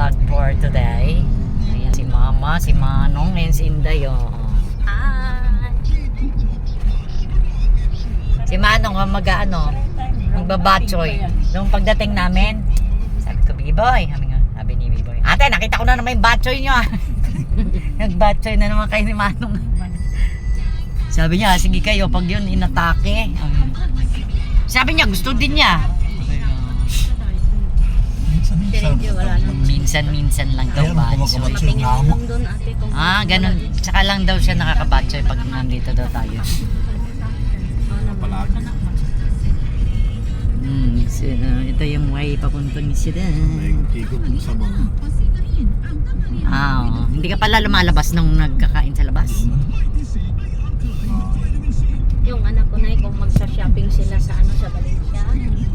vlog for today. Ayan si Mama, si Manong, and si Inday. Oh. Hi! Si Manong magbabatchoy. Nung pagdating namin, sabi ko, Biboy, sabi ni Biboy, ate, nakita ko na naman yung batchoy nyo. Nagbatchoy na naman kayo ni Manong. Sabi niya, sige kayo, pag yun inatake. Sabi niya, gusto din niya. Minsan-minsan lang daw batchoy. Ganun. Tsaka lang daw siya nakakabatchoy pag nandito daw tayo. Ito yung way papuntang sila. Hindi ka pala lumalabas nung nagkakain sa labas? Yung anak ko na kung magsa-shopping sila sa sa Valencia,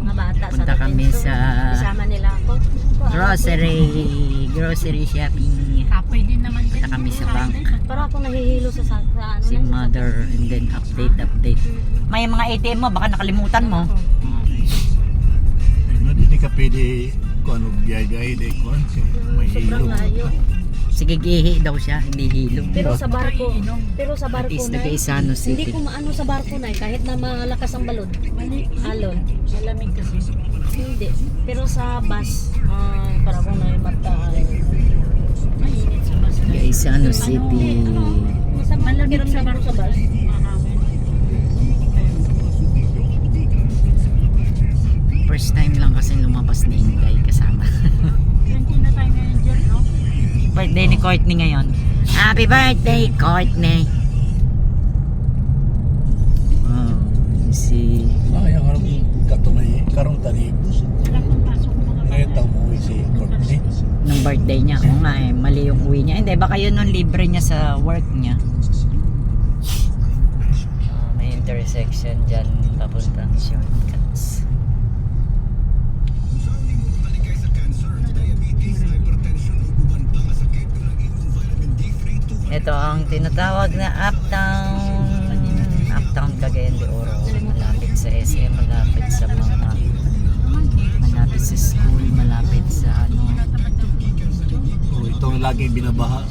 mga bata punta sa kami sa isama nila ako. grocery shopping. Kapoy din naman punta kami sa bank. Para ako nahihilo sa Si mother, and then update. May mga ATM mo, baka nakalimutan mo. Hindi ka pwede kung ano biyay-biyay de kung may hilo. Sige, gihi daw siya, hindi hilo. Pero sa barko At least na nag-Isano City. hindi ko maano sa barko na kahit na malakas ang balon. Alon. Malamig kasi. Hindi. Pero sa bus, para ko na mata. Mainit sa bus. Isano City. Malamig sa bus. First time lang kasi lumabas ni Inday kasama. 20 na tayo ngayon dyan, no? Birthday ni Courtney ngayon. Happy birthday, Courtney! Wow, si... Kaya katunay, karong tani. Ngayon daw mo si Courtney. Nung birthday niya, mali yung uwi niya. Hindi, baka yun nung libre niya sa work niya. May intersection dyan, papuntang shortcuts. Ito ang tinatawag na Uptown Cagayan de Oro. Malapit sa SM, malapit sa malapit sa school, malapit sa Ito ang laging binabaha.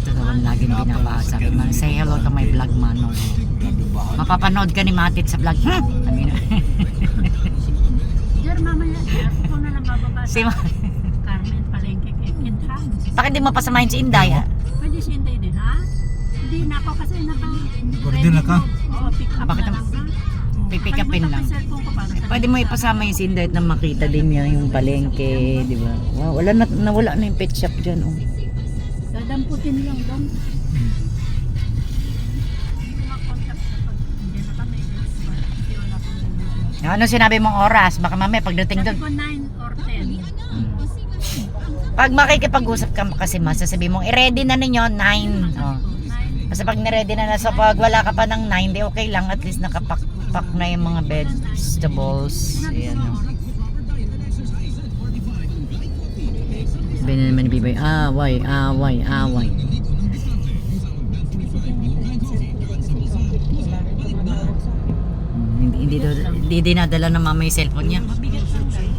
Ito naman laging binabaha sa akin. Say hello to my vlog, Manong. Mapapanood ka ni Matit sa vlog. Diyan mamaya, ako na lang bababa Si Carmen Palengke kay Kintan. Bakit di mo pasamahin si Inday? Pwede si Inday din, ha? Hindi na ako kasi Pwede na ka? Oo, pick up Bakit na lang, ha? Pipikapin lang. Pwede mo ipasama yung si Inday at na makita din niya yung palengke, di ba? Wow, nawala na yung pet shop dyan. Oh. Dadamputin lang doon. Ano sinabi mong oras? Baka mamaya pagdating doon. Sabi ko 9 or 10. Pag makikipag-usap ka kasi masasabi mong i-ready na ninyo 9. Oh. Kasi pag ni-ready na so pag wala ka pa ng 9, di okay lang, at least nakapak na yung mga vegetables. Ayan o. Sabi na naman ni Biboy, away. Hindi dinadala ng mama yung cellphone niya. Mabigat lang tayo.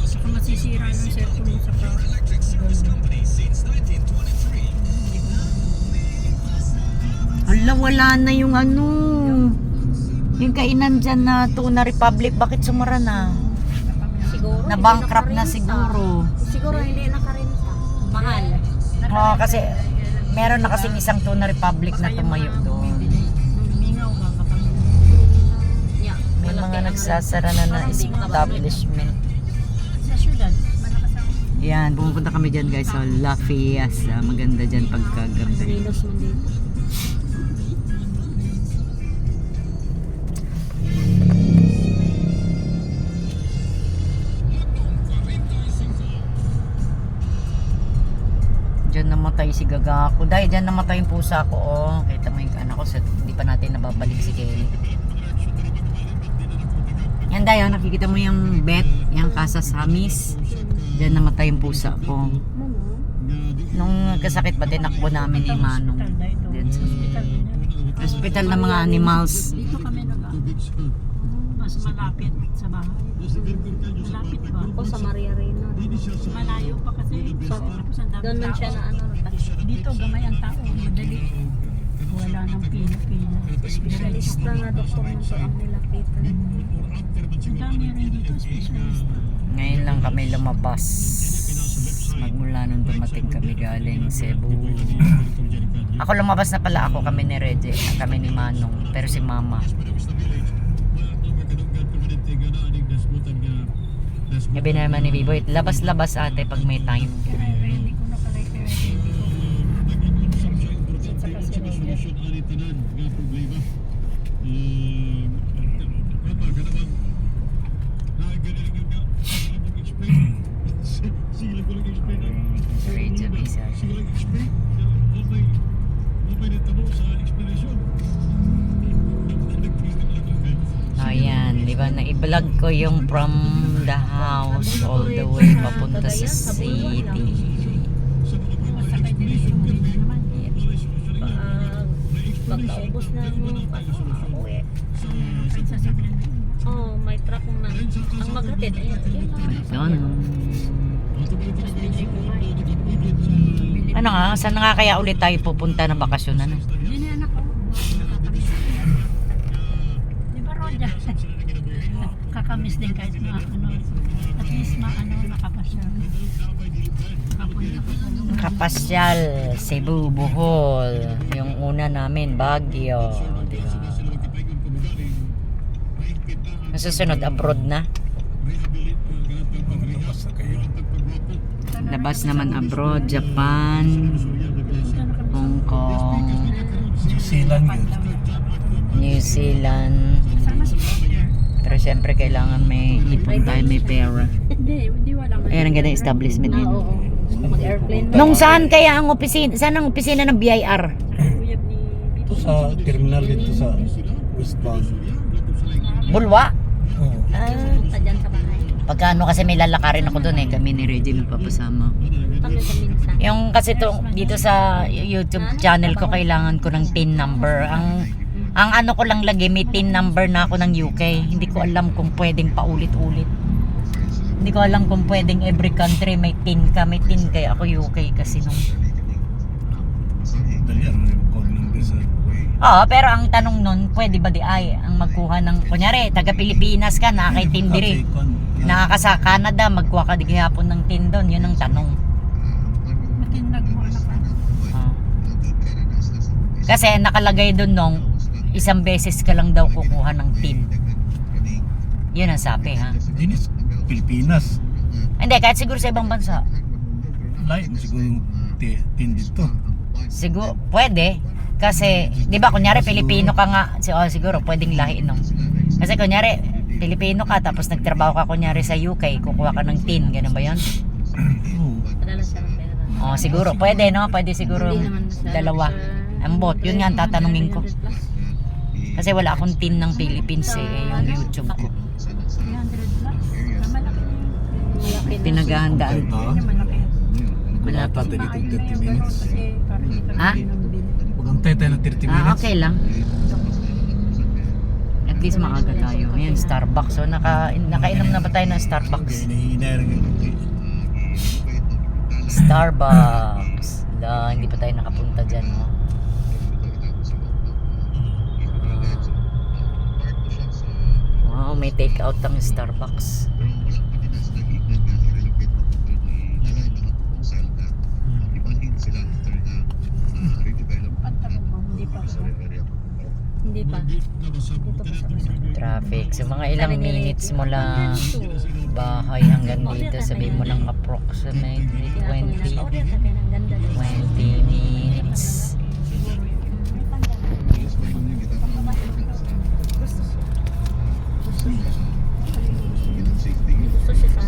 Saka masisira yung cellphone mo sa Hala, wala na yung yung kainan dyan na Tuna Republic. Bakit sumara na? siguro. Na-bankrupt na siguro. Siguro hindi nakarenta. Mahal. Kasi meron na kasing isang Tuna Republic na tumayo doon. Mingaw nga kapag. May mga nagsasara na establishment. Sa syudad, malakas ang Yan, pumunta kami dyan guys. So, La Fiesta. Maganda dyan pagkagabi. Nilos mo dito. Diyan namatay si Gaga ko. Dahil dyan namatay yung pusa ko. Oh, kita mo yung anak ko. So, hindi pa natin nababalik si Kelly. Yan dahil, nakikita mo yung bet, yung Casa Samis. Diyan namatay yung pusa ko. Nung kasakit ba, tinakbo namin ni Manong. Diyan sa hospital ng mga animals. Dito kami mas malapit sa bahay. Malapit ba? Ako sa Maria Reyna. Malayo pa kasi. So, Tapos ang dami doon man tao. siya na ano, Dito gamay ang tao. Madali. Wala nang pila-pila. specialista nga doktor man to ang nilapitan. Ang dami rin dito specialista. Ngayon lang kami lumabas. Magmula nung dumating kami galing Cebu. Ako lumabas na pala ako, kami ni Reggie, kami ni Manong, pero si Mama. Sabi naman ni Biboy, labas-labas ate pag may time. Kaya ready ko na pala ito. Saka si Roger. Si Reggie, bisa. Ayan, di ba na-vlog ko yung from the house all the way papunta sa city. Masakay din yung naman. Pag naubos na mo, uwi. Kahit sasakyan na. Oh, may truck na. Ang maghatid, ayun. Yun. Ano nga, saan nga kaya ulit tayo pupunta ng bakasyon? Ano? Yun yung anak ko. Di ba Roja? Kakamiss din kahit ano. At least nakapasyal. Kapunta ko sa lugar. Kapasyal, Cebu, Bohol. Yung una namin, Baguio. Di ba? Nasusunod, abroad na. Tapos na kayo. Labas naman abroad, Japan, Hong Kong, New Zealand yun. New Zealand. Sama si Roger. Pero syempre kailangan may ipon tayo, may pera. Hindi wala. Ayan ang ganda establishment Ah, yun. oo. Mag-airplane ba? Nung saan kaya ang opisina? Saan ang opisina ng BIR? Uyab ni Ito sa terminal dito sa westbound. Bulwa? Oo. Punta dyan sa bahay. Pagkano kasi may lalakarin ako doon eh. Kami ni Reggie magpapasama. Kami sa minsan. Yung kasi to, dito sa YouTube channel ko kailangan ko ng TIN number. Ang ano ko lang lagi, may TIN number na ako ng UK. Hindi ko alam kung pwedeng paulit-ulit. Hindi ko alam kung pwedeng every country may TIN ka. May TIN kaya ako UK kasi nung... Dali ano yung code number sa Oo, pero ang tanong nun, pwede ba di ay ang magkuha ng... Kunyari, taga Pilipinas ka, nakakay TIN diri. Nakaka sa Canada, magkuha ka di hapon ng TIN doon. Yun ang tanong. Matinag mo anak ko. Ah. Kasi nakalagay doon nung isang beses ka lang daw kukuha ng TIN. Yun ang sabi ha. Dinis, Pilipinas. Hindi, kahit siguro sa ibang bansa. Lain siguro yung tin dito. Siguro, pwede. Kasi, di ba, kunyari, Pilipino ka nga. Siguro, pwedeng lahi nung. Kasi, kunyari, Pilipino ka, tapos nagtrabaho ka, kunyari, sa UK, kukuha ka ng TIN. Ganun ba yun? Oo. Padala siya ng pera. Siguro, pwede, no? Pwede siguro Hindi naman siya- dalawa. Ang bot, yun nga ang tatanungin ko. 300 plus. Kasi wala akong TIN ng Philippines yung YouTube ko. 300 plus. Malaki. Malaki na. Pinaghahandaan. Ito. Malaki. Wala pa tayo dito 30 minutes. Kasi parang hindi ka Ah? binambili. Huwag ang tayo ng 30 minutes. Okay lang. At least maaga tayo. Ayan, Starbucks. So, nakainom na ba tayo ng Starbucks? Hinahinay rin yung Starbucks. Hindi pa tayo nakapunta dyan, no? Wow, may take out ang Starbucks. Pantalon mo, hindi pa ako. Hindi pa. Dito pa sa usapan. Traffic. So, mga ilang minutes mo lang bahay hanggang dito. Sabihin mo lang approximately 20 minutes. Gusto siya sa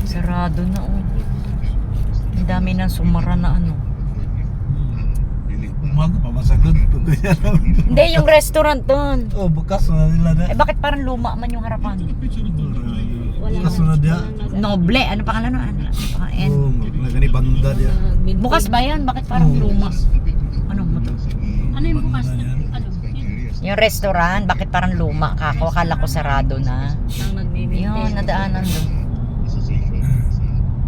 Sarado na, oh. Ang dami ng sumara na ano. umaga pa masagod. Hindi, yung restaurant doon. Oh, bukas na nila na. Bakit parang luma man yung harapan? Bukas na dia. Noble. Ano pangalan nun? Ano pangalan? Oh, nagani banda dia. Bukas ba yan? Bakit parang luma? Ano mo to? Ano yung bukas na? Yan. Ano? Yung restaurant, bakit parang luma? Akala ko sarado na. Ang nagmi-maintain. Yun, nadaanan doon.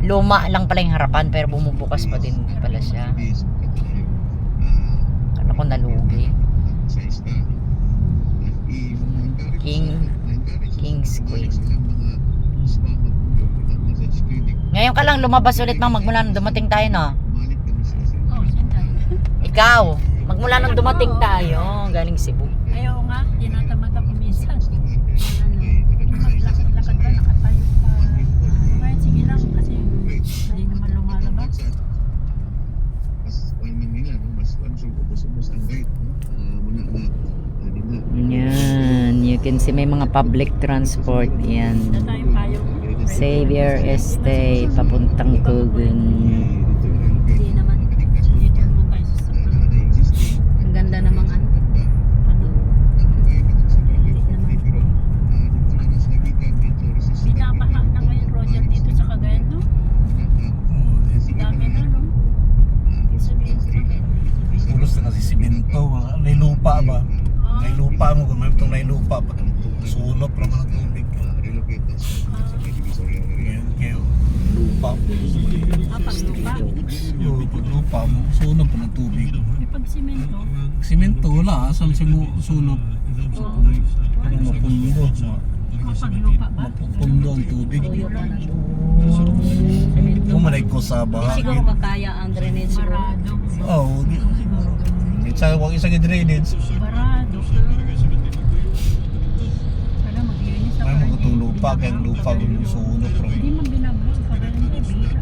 Luma lang pala yung harapan pero bumubukas pa din pala siya. Kala ko nalugi. King's Queen. Ngayon ka lang lumabas ulit, Mang, magmula nung dumating tayo, no? Oh, sentay. Ikaw, magmula nung dumating tayo, galing Cebu. Ayaw nga, tinatamad ako minsan. Ano? Maglakad-lakad ka, nakatayo pa. Kahit sige lang kasi hindi naman lumalabas. Yan, you can see may mga public transport. Yan. Na tayo payong. Xavier Estate, papuntang Kugun. Hindi naman. Dito naman tayo sa saklan. Ang ganda namang ano. Ano? Hindi naman. Binabaha na ngayon, Roger, dito sa Cagayan, no? Dami na, no? Sabihin ko na. Pulos na kasi simento, may lupa ba? May lupa mo, kung may itong may lupa, pag sunod, para mga tubig. Kaya lupa. Pag lupa. Yung pag lupa mo, sunod pa ng tubig. May pagsimento. Simento, wala, saan sunod? Ano mapundo, Pag lupa ba? mapundo ang tubig. Tuyo pa na. Pumalay ko sa Hindi bahagin. siguro makaya ang drainage siguro. Barado. Oo, minsan huwag isang drainage. Barado. Sana maglinis ako. May mga itong lupa, kaya ang lupa kung sunod. Hindi man binablo sa Cagayan, hindi bira.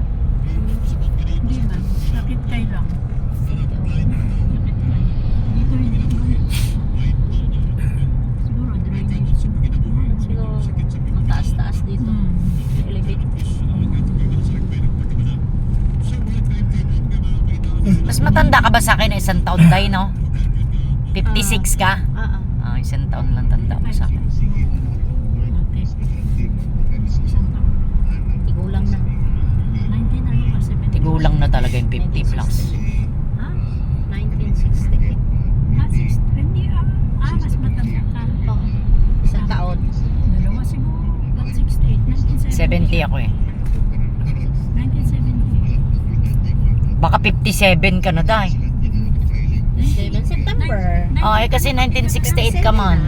Hindi man. Sakit kay lang. Sakit kay. Dito hindi. Siguro drainage. Siguro mataas-taas dito. Elevate. Mas matanda ka ba sa akin? Isang taon tayo, no? 56 ka? Isang taon lang tanda mo sa akin. Ate. Isang taon. Tigulang na. 19 ano pa 70. Tigulang na talaga yung 50 plus. Ha? 1960. 60. Hindi mas matanda ka. Oo. Isang taon. Dalawa siguro. Ba't 68? 70 ako eh. 1970. Baka 57 ka na dahil. 7 September. Oh, eh kasi 1968 ka man.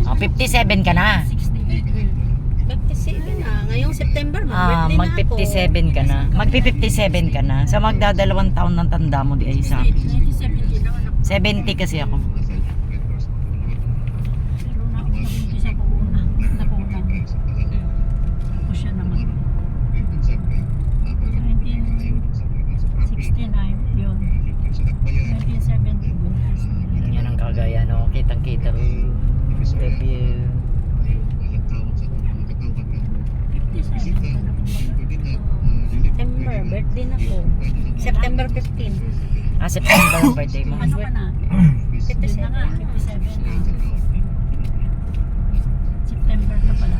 Oh, 57 ka na. 57 na. Ngayong September, mag-birthday Mag na ako. 57 ka na. Magpi 57 ka na. So magdadalawang taon ng tanda mo di ay sa akin. 1970 daw anak. 70 kasi ako. Pero nabuntis ako una. Nakulang. Tapos siya naman. 1969 yun. 1970 buntis. Yan ang Cagayan, no? Kitang-kita. The view. 57 ka na kumbaga. September, birthday na ko. September 15. September ang birthday mo. Ano ka na? 57 Yun na nga, 57. September ka pala.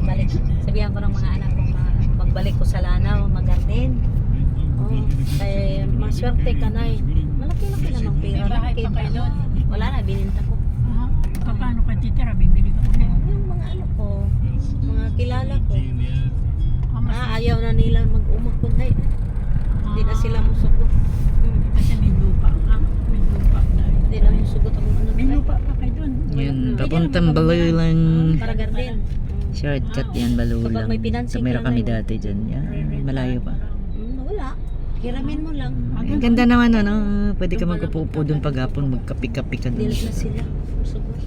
Balik. Sabihan ko ng mga anak ko, magbalik ko sa Lanao, mag-garden. Oh, kaya maswerte ka na eh. Malaki-laki namang pera. May bahay pa Nakita kayo mo. doon? Wala na, bininta ko. Paano ka titira? Bibili ka ulit. Yung mga ano ko, mga kilala ko. Mas, Ayaw na nila mag-umagpunday. Hindi na sila musugot. Kasi may lupa ka. May lupa dahil. Hindi na musugot ang ano. May lupa pa kayo doon. Yun, papuntang Balulang. Para garden. Shortcut yan, Balulang. Kapag may financing Tumira ka kami na, dati dyan. Yan, malayo pa. Wala. Hiramin mo lang. Ang ganda naman, ano? Pwede ka magpupo doon pag-hapon, magkapi-kapi ka doon. Dili na sila. Musugot.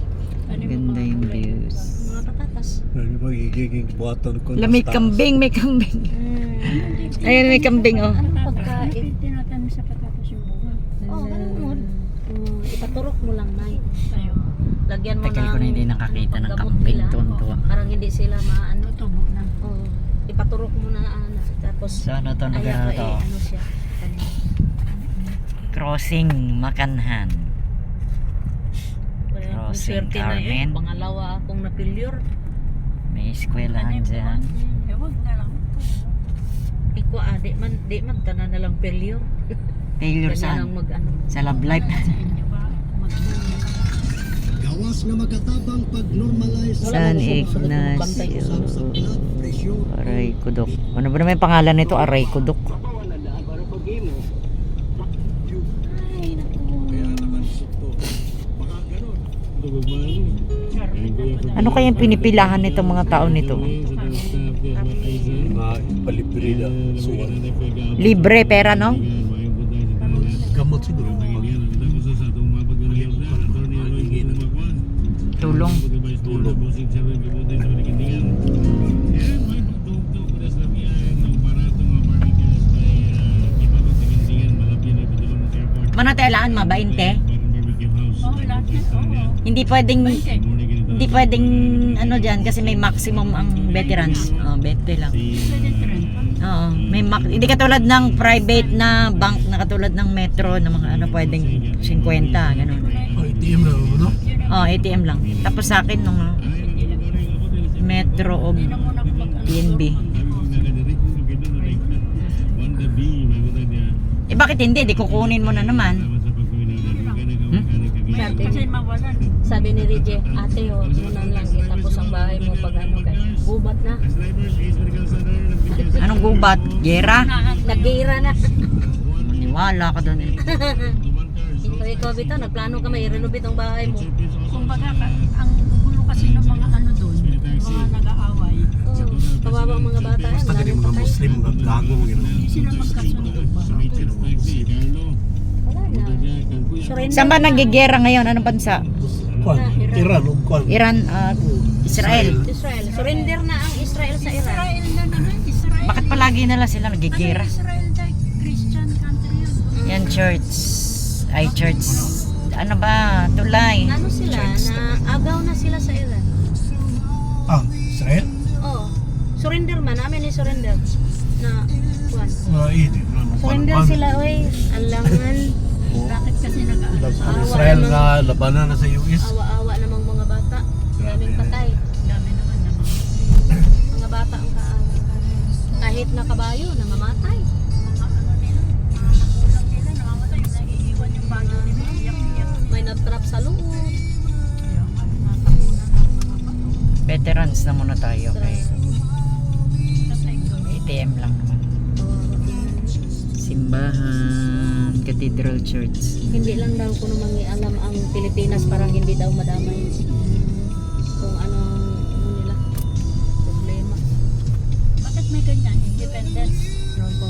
Ganda yung views. Mga patatas. Ano ba, gigiging buhaton ko. May kambing, may kambing. Ayun, may kambing, oh. Anong pagkain? Tinatanim sa patatas yung bunga. Oh, ganun. Ipaturok mo lang, Nay. Tayo. Lagyan mo Tagal ko na hindi nakakita ng panggamot kambing. nila. Tuwan-tuwa. Parang hindi sila maano. Tutubo na. Oh, ipaturok mo na tapos So, ano to, ayan, to? ano siya. Crossing Makanhan. Crossing Swerte na Carmen. yun. Pangalawa akong napilyur. May eskwelahan dyan. Eh, wag na lang. Ikaw ade man Di man, tanan na lang failure. Failure Ganyan saan? ang mag-ano. Sa love life. Sa inyo ba? Gawas na magatabang pag-normalize Wala San mo sumusunod ng bantay ko Ignacio. sa blood pressure. Aray Kudok. Ano ba naman yung pangalan nito? Aray Kudok. Ay, naku. Ano kayang pinipilahan nitong mga tao nito? Mga palibrida, suwan. Libre pera, no? Gamot siguro. Tulong. Tulog. Manatelaan ma, 20? Oo, lahat na. Oo. Hindi pwedeng ano diyan kasi may maximum ang veterans. Oh, 20 lang. Pwede rin. Oo, may hindi katulad ng private na bank na katulad ng Metro na mga ano pwedeng 50 ganun. Oh, ATM na no? Oh, ATM lang. Tapos sa akin nung Metro o Hindi na muna ako mag-ano. PNB. Eh bakit hindi? Di kukunin mo na naman. Kasi mawalan. Sabi ni Rije, ate, huwag mo na lang itapos ang bahay mo pag ano kay gubat na. Anong gubat? Gera? Nag-gira na. Maniwala ka doon eh. Ikaw bitaw, nagplano ka may renovate ang bahay mo. Kung baga, ang gulo kasi ng mga ano doon, mga nag-aaway. Oh, kawawa ang mga bata. Basta gani mga Muslim, mga gago. Hindi sila magkasundo ba? Wala na. Surrender Saan ba na. nagigera ngayon? Anong bansa? Kwan, Iran, o kwan. Iran at Israel. Israel. Surrender na ang Israel sa Iran. Israel na naman, Israel. Bakit palagi nila sila Ano nagigera? Israel dahil Christian country yun. Yan church. Ay church. Ano ba? Tulay. Ano sila? Na agaw na sila sa Iran. Ah, Israel? Oh. Surrender man. Amin ni surrender. Na, kuwan. Hindi. Surrender sila, oy. Alangan. Bakit kasi nag-aaway? Ang Israel na labanan na sa US. Awa-awa namang mga bata. Daming patay. Dami naman naman. Mga bata ang kaawa. Kahit na kabayo, namamatay. Mga ano nila, mga magulang nila, namamatay, naiiwan yung bago nila, iyak-iyak. May nag-trap sa loob. Kaya natapunan ng mga bato. Veterans na muna tayo. Okay. Kasi ikaw, ATM lang naman. Simbahan, Cathedral Church. Hindi lang daw kuno mangialam ang Pilipinas para hindi daw madamay kung anong ano nila problema. bakit may ganyan? Independence. Yun po.